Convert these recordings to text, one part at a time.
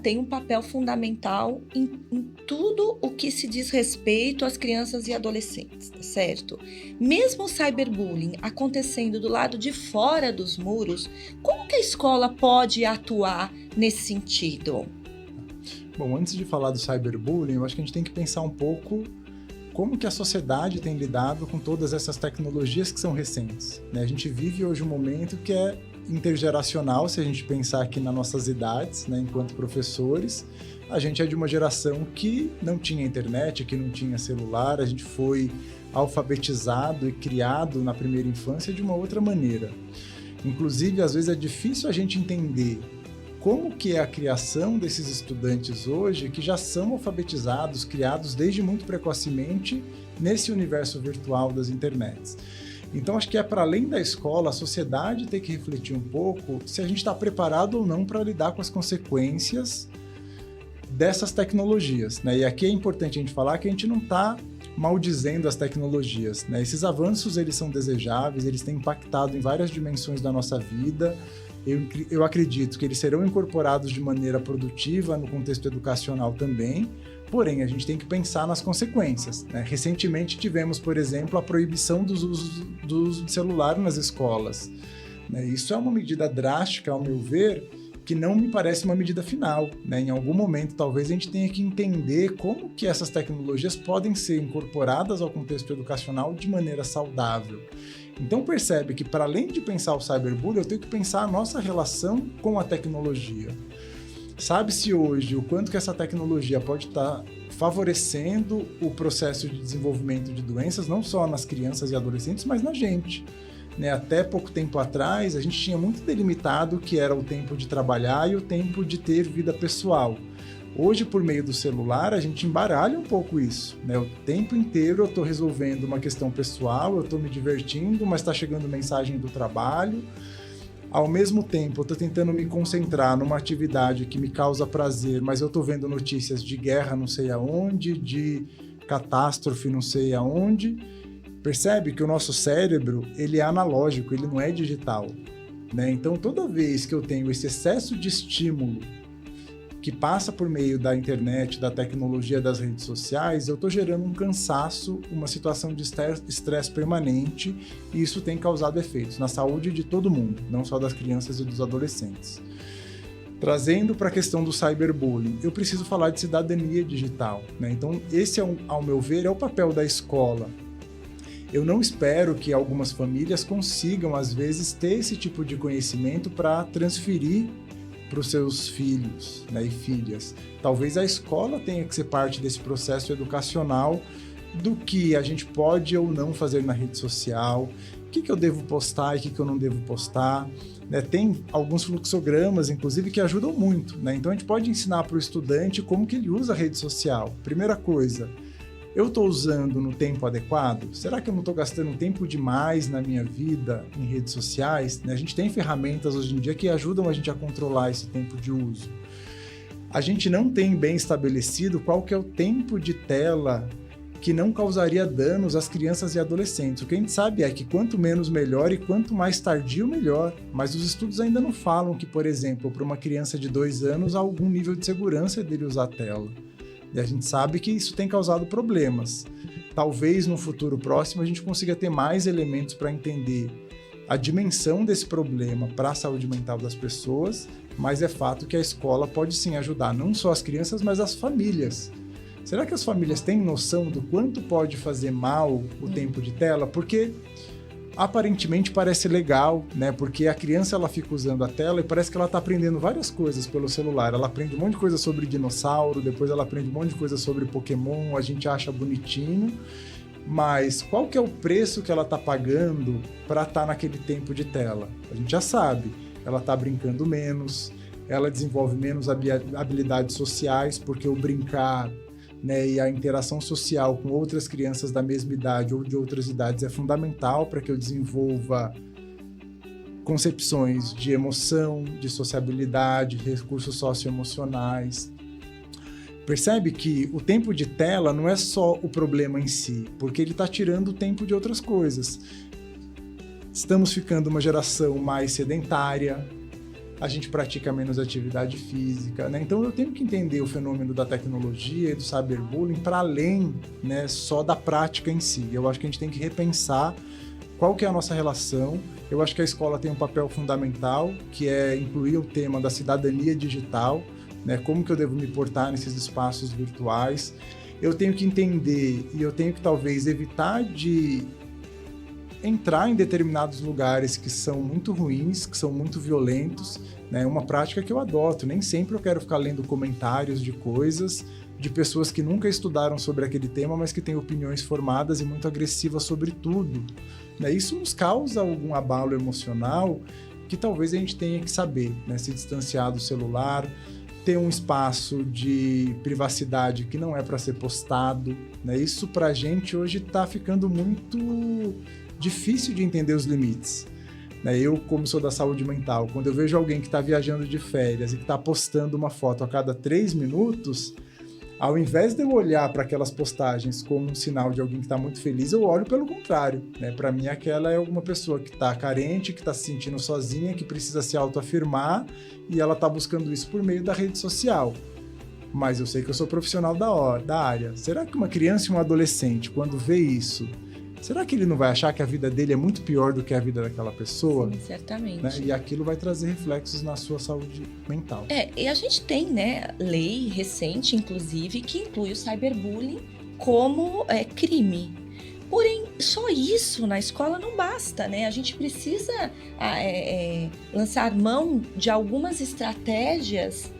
tem um papel fundamental em tudo o que se diz respeito às crianças e adolescentes, tá certo? Mesmo o cyberbullying acontecendo do lado de fora dos muros, como que a escola pode atuar nesse sentido? Bom, antes de falar do cyberbullying, eu acho que a gente tem que pensar um pouco como que a sociedade tem lidado com todas essas tecnologias que são recentes, né? A gente vive hoje um momento que é intergeracional, se a gente pensar aqui nas nossas idades, né, enquanto professores. A gente é de uma geração que não tinha internet, que não tinha celular, a gente foi alfabetizado e criado na primeira infância de uma outra maneira. Inclusive, às vezes é difícil a gente entender como que é a criação desses estudantes hoje que já são alfabetizados, criados desde muito precocemente nesse universo virtual das internets. Então, acho que é para além da escola, a sociedade tem que refletir um pouco se a gente está preparado ou não para lidar com as consequências dessas tecnologias, né? E aqui é importante a gente falar que a gente não está maldizendo as tecnologias, né? Esses avanços, eles são desejáveis, eles têm impactado em várias dimensões da nossa vida. Eu acredito que eles serão incorporados de maneira produtiva no contexto educacional também, porém, a gente tem que pensar nas consequências, né? Recentemente tivemos, por exemplo, a proibição do uso de celular nas escolas, né? Isso é uma medida drástica, ao meu ver, que não me parece uma medida final, né? Em algum momento, talvez a gente tenha que entender como que essas tecnologias podem ser incorporadas ao contexto educacional de maneira saudável. Então percebe que, para além de pensar o cyberbullying, eu tenho que pensar a nossa relação com a tecnologia. Sabe-se hoje o quanto que essa tecnologia pode estar favorecendo o processo de desenvolvimento de doenças, não só nas crianças e adolescentes, mas na gente, né? Até pouco tempo atrás, a gente tinha muito delimitado o que era o tempo de trabalhar e o tempo de ter vida pessoal. Hoje, por meio do celular, a gente embaralha um pouco isso, né? O tempo inteiro eu estou resolvendo uma questão pessoal, eu estou me divertindo, mas está chegando mensagem do trabalho. Ao mesmo tempo, eu estou tentando me concentrar numa atividade que me causa prazer, mas eu estou vendo notícias de guerra não sei aonde, de catástrofe não sei aonde. Percebe que o nosso cérebro, ele é analógico, ele não é digital, né? Então, toda vez que eu tenho esse excesso de estímulo que passa por meio da internet, da tecnologia, das redes sociais, eu estou gerando um cansaço, uma situação de estresse permanente, e isso tem causado efeitos na saúde de todo mundo, não só das crianças e dos adolescentes. Trazendo para a questão do cyberbullying, eu preciso falar de cidadania digital, né? Então, esse, ao meu ver, é o papel da escola. Eu não espero que algumas famílias consigam, às vezes, ter esse tipo de conhecimento para transferir para os seus filhos, né, e filhas. Talvez a escola tenha que ser parte desse processo educacional do que a gente pode ou não fazer na rede social, o que eu devo postar e o que eu não devo postar, né? Tem alguns fluxogramas, inclusive, que ajudam muito, né? Então a gente pode ensinar para o estudante como que ele usa a rede social. Primeira coisa, eu estou usando no tempo adequado? Será que eu não estou gastando tempo demais na minha vida em redes sociais? A gente tem ferramentas hoje em dia que ajudam a gente a controlar esse tempo de uso. A gente não tem bem estabelecido qual que é o tempo de tela que não causaria danos às crianças e adolescentes. O que a gente sabe é que quanto menos melhor e quanto mais tardio melhor. Mas os estudos ainda não falam que, por exemplo, para uma criança de 2 anos há algum nível de segurança dele usar a tela. E a gente sabe que isso tem causado problemas. Talvez no futuro próximo a gente consiga ter mais elementos para entender a dimensão desse problema para a saúde mental das pessoas, mas é fato que a escola pode sim ajudar não só as crianças, mas as famílias. Será que as famílias têm noção do quanto pode fazer mal o tempo de tela? Porque aparentemente parece legal, né? Porque a criança ela fica usando a tela e parece que ela está aprendendo várias coisas pelo celular. Ela aprende um monte de coisa sobre dinossauro, depois ela aprende um monte de coisa sobre Pokémon, a gente acha bonitinho, mas qual que é o preço que ela está pagando para estar naquele tempo de tela? A gente já sabe, ela está brincando menos, ela desenvolve menos habilidades sociais, porque o brincar, né, e a interação social com outras crianças da mesma idade ou de outras idades é fundamental para que eu desenvolva concepções de emoção, de sociabilidade, recursos socioemocionais. Percebe que o tempo de tela não é só o problema em si, porque ele está tirando o tempo de outras coisas. Estamos ficando uma geração mais sedentária, a gente pratica menos atividade física, né? Então eu tenho que entender o fenômeno da tecnologia e do cyberbullying para além, né, só da prática em si. Eu acho que a gente tem que repensar qual que é a nossa relação. Eu acho que a escola tem um papel fundamental, que é incluir o tema da cidadania digital, né? Como que eu devo me portar nesses espaços virtuais. Eu tenho que entender e eu tenho que talvez evitar de entrar em determinados lugares que são muito ruins, que são muito violentos, né? Uma prática que eu adoto. Nem sempre eu quero ficar lendo comentários de coisas de pessoas que nunca estudaram sobre aquele tema, mas que têm opiniões formadas e muito agressivas sobre tudo, né? Isso nos causa algum abalo emocional que talvez a gente tenha que saber, né? Se distanciar do celular, ter um espaço de privacidade que não é para ser postado, né? Isso pra gente hoje está ficando muito difícil de entender os limites, né? Eu, como sou da saúde mental, quando eu vejo alguém que está viajando de férias e que está postando uma foto a cada 3 minutos, ao invés de eu olhar para aquelas postagens como um sinal de alguém que está muito feliz, eu olho pelo contrário, né? Para mim, aquela é alguma pessoa que está carente, que está se sentindo sozinha, que precisa se autoafirmar e ela está buscando isso por meio da rede social. Mas eu sei que eu sou profissional da área. Será que uma criança e um adolescente, quando vê isso, será que ele não vai achar que a vida dele é muito pior do que a vida daquela pessoa? Sim, certamente. Né? E aquilo vai trazer reflexos na sua saúde mental. E a gente tem, né, lei recente, inclusive, que inclui o cyberbullying como crime. Porém, só isso na escola não basta, né? A gente precisa lançar mão de algumas estratégias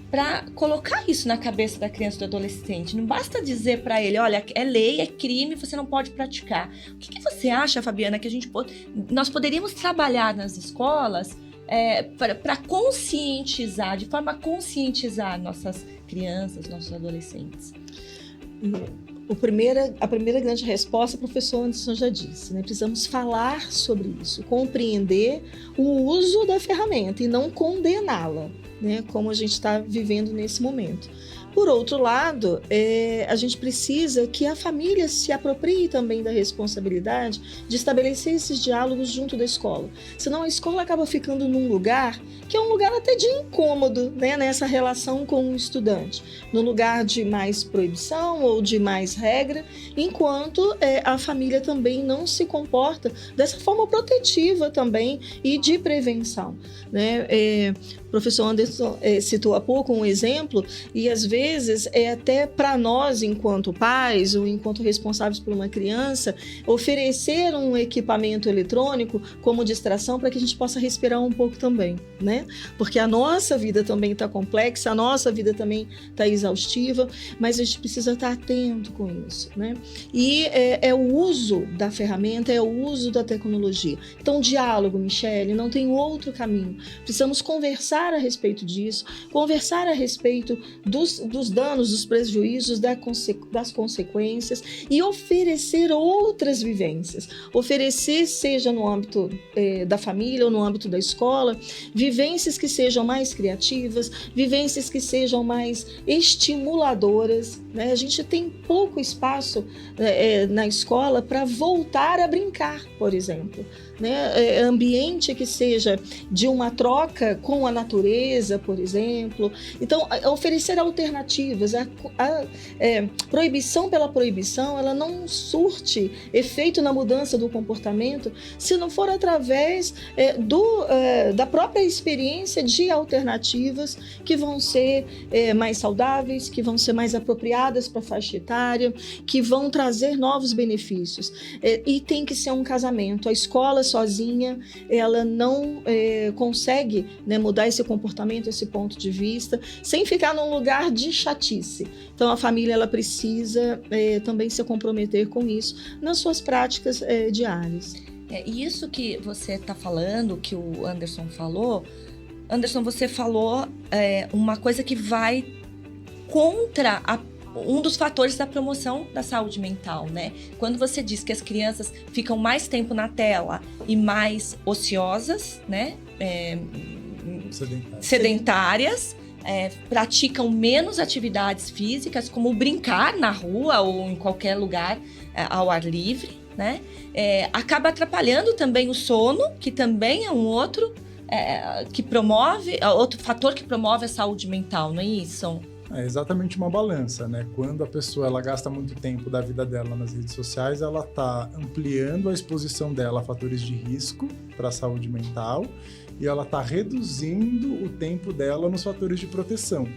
para colocar isso na cabeça da criança e do adolescente. Não basta dizer para ele, olha, é lei, é crime, você não pode praticar. O que você acha, Fabiana, que nós poderíamos trabalhar nas escolas para conscientizar, de forma a conscientizar nossas crianças, nossos adolescentes? A primeira grande resposta, o professor Anderson já disse, né? Precisamos falar sobre isso, compreender o uso da ferramenta e não condená-la, né? Como a gente está vivendo nesse momento. Por outro lado, a gente precisa que a família se aproprie também da responsabilidade de estabelecer esses diálogos junto da escola. Senão a escola acaba ficando num lugar que é um lugar até de incômodo, né, nessa relação com o estudante. No lugar de mais proibição ou de mais regra, enquanto a família também não se comporta dessa forma protetiva também e de prevenção, né? O professor Anderson citou há pouco um exemplo, e às vezes até para nós, enquanto pais ou enquanto responsáveis por uma criança, oferecer um equipamento eletrônico como distração para que a gente possa respirar um pouco também, né? Porque a nossa vida também está complexa, a nossa vida também está exaustiva, mas a gente precisa estar atento com isso, né? E é o uso da ferramenta, é o uso da tecnologia. Então, diálogo, Michele, não tem outro caminho. Precisamos conversar a respeito disso, conversar a respeito dos danos, dos prejuízos, das consequências e oferecer outras vivências. Oferecer, seja no âmbito da família ou no âmbito da escola, vivências que sejam mais criativas, vivências que sejam mais estimuladoras, né? A gente tem pouco espaço na escola para voltar a brincar, por exemplo, né? Ambiente que seja de uma troca com a natureza, por exemplo. Então, oferecer alternativas. A proibição pela proibição, ela não surte efeito na mudança do comportamento se não for através da própria experiência de alternativas que vão ser mais saudáveis, que vão ser mais apropriadas para a faixa etária, que vão trazer novos benefícios. E tem que ser um casamento. A escola sozinha, ela não consegue, né, mudar esse comportamento, esse ponto de vista, sem ficar num lugar de chatice. Então, a família ela precisa também se comprometer com isso nas suas práticas diárias. E isso que você está falando, que o Anderson falou, Anderson, você falou uma coisa que vai contra um dos fatores da promoção da saúde mental, né? Quando você diz que as crianças ficam mais tempo na tela e mais ociosas, né? Sedentárias, praticam menos atividades físicas, como brincar na rua ou em qualquer lugar ao ar livre, né? Acaba atrapalhando também o sono, que também é um outro que promove, outro fator que promove a saúde mental, não é isso? É exatamente uma balança, né? Quando a pessoa ela gasta muito tempo da vida dela nas redes sociais, ela está ampliando a exposição dela a fatores de risco para a saúde mental e ela está reduzindo o tempo dela nos fatores de proteção.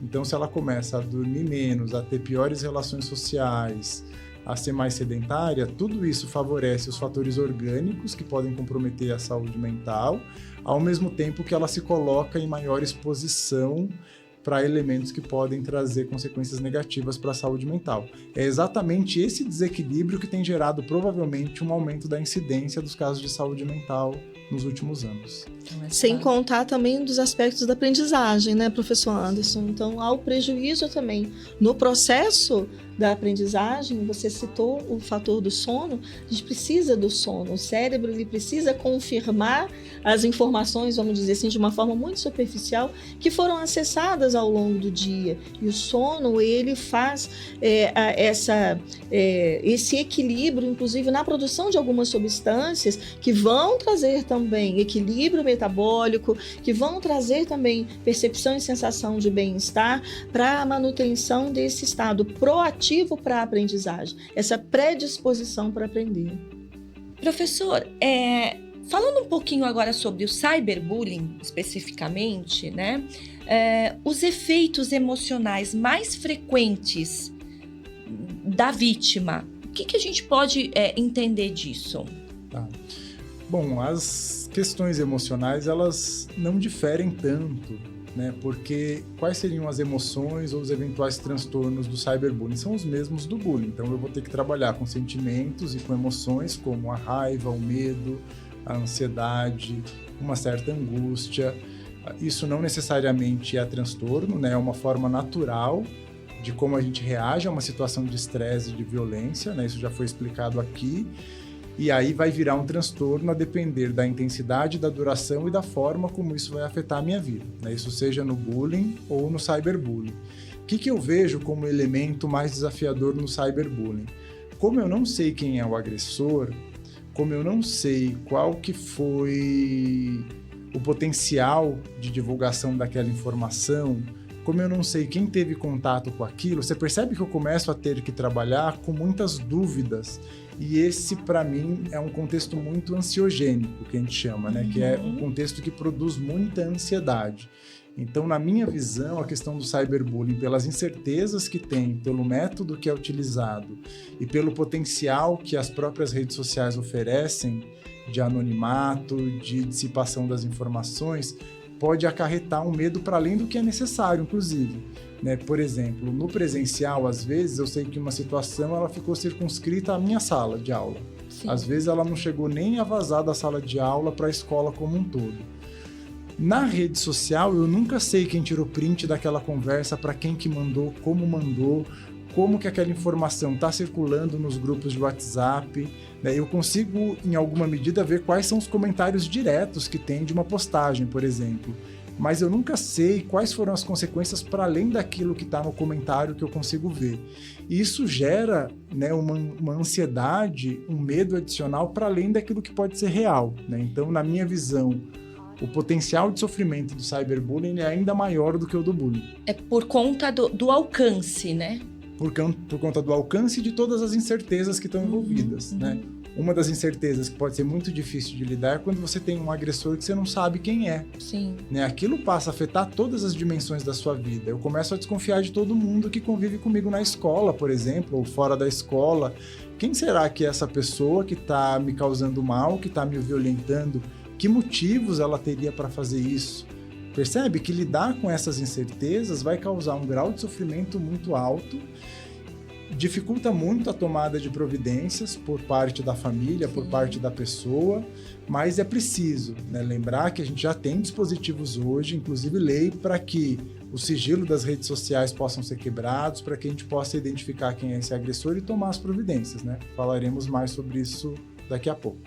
Então, se ela começa a dormir menos, a ter piores relações sociais, a ser mais sedentária, tudo isso favorece os fatores orgânicos que podem comprometer a saúde mental, ao mesmo tempo que ela se coloca em maior exposição para elementos que podem trazer consequências negativas para a saúde mental. É exatamente esse desequilíbrio que tem gerado provavelmente um aumento da incidência dos casos de saúde mental nos últimos anos. Sem contar também dos aspectos da aprendizagem, né, professor Anderson? Então, há o prejuízo também no processo da aprendizagem. Você citou o fator do sono. A gente precisa do sono. O cérebro ele precisa confirmar as informações, vamos dizer assim, de uma forma muito superficial, que foram acessadas ao longo do dia. E o sono, ele faz esse equilíbrio, inclusive na produção de algumas substâncias que vão trazer também equilíbrio metabólico, que vão trazer também percepção e sensação de bem-estar para a manutenção desse estado proativo para a aprendizagem, essa predisposição para aprender. Professor, falando um pouquinho agora sobre o cyberbullying especificamente, né? Os efeitos emocionais mais frequentes da vítima, o que a gente pode entender disso? Tá. Bom, as questões emocionais, elas não diferem tanto, né? Porque quais seriam as emoções ou os eventuais transtornos do cyberbullying? São os mesmos do bullying. Então, eu vou ter que trabalhar com sentimentos e com emoções como a raiva, o medo, a ansiedade, uma certa angústia. Isso não necessariamente é transtorno, né? É uma forma natural de como a gente reage a uma situação de estresse e de violência, né? Isso já foi explicado aqui. E aí vai virar um transtorno a depender da intensidade, da duração e da forma como isso vai afetar a minha vida, né? Isso seja no bullying ou no cyberbullying. O que eu vejo como elemento mais desafiador no cyberbullying? Como eu não sei quem é o agressor, como eu não sei qual que foi o potencial de divulgação daquela informação, como eu não sei quem teve contato com aquilo, você percebe que eu começo a ter que trabalhar com muitas dúvidas. E esse, para mim, é um contexto muito ansiogênico, que a gente chama, né? Que é um contexto que produz muita ansiedade. Então, na minha visão, a questão do cyberbullying, pelas incertezas que tem, pelo método que é utilizado e pelo potencial que as próprias redes sociais oferecem de anonimato, de dissipação das informações, pode acarretar um medo para além do que é necessário, inclusive. Né? Por exemplo, no presencial, às vezes, eu sei que uma situação ela ficou circunscrita à minha sala de aula. Sim. Às vezes, ela não chegou nem a vazar da sala de aula para a escola como um todo. Na rede social, eu nunca sei quem tirou print daquela conversa, para quem que mandou, como que aquela informação está circulando nos grupos de WhatsApp. Né? Eu consigo, em alguma medida, ver quais são os comentários diretos que tem de uma postagem, por exemplo. Mas eu nunca sei quais foram as consequências para além daquilo que está no comentário que eu consigo ver. E isso gera, né, uma ansiedade, um medo adicional para além daquilo que pode ser real. Né? Então, na minha visão, o potencial de sofrimento do cyberbullying é ainda maior do que o do bullying. É por conta do alcance, né? Por conta do alcance e de todas as incertezas que estão envolvidas, né? Uma das incertezas que pode ser muito difícil de lidar é quando você tem um agressor que você não sabe quem é. Sim. Né? Aquilo passa a afetar todas as dimensões da sua vida. Eu começo a desconfiar de todo mundo que convive comigo na escola, por exemplo, ou fora da escola. Quem será que é essa pessoa que está me causando mal, que está me violentando? Que motivos ela teria para fazer isso? Percebe que lidar com essas incertezas vai causar um grau de sofrimento muito alto, dificulta muito a tomada de providências por parte da família, por parte da pessoa, mas é preciso, né, lembrar que a gente já tem dispositivos hoje, inclusive lei, para que o sigilo das redes sociais possam ser quebrados, para que a gente possa identificar quem é esse agressor e tomar as providências, né? Falaremos mais sobre isso daqui a pouco.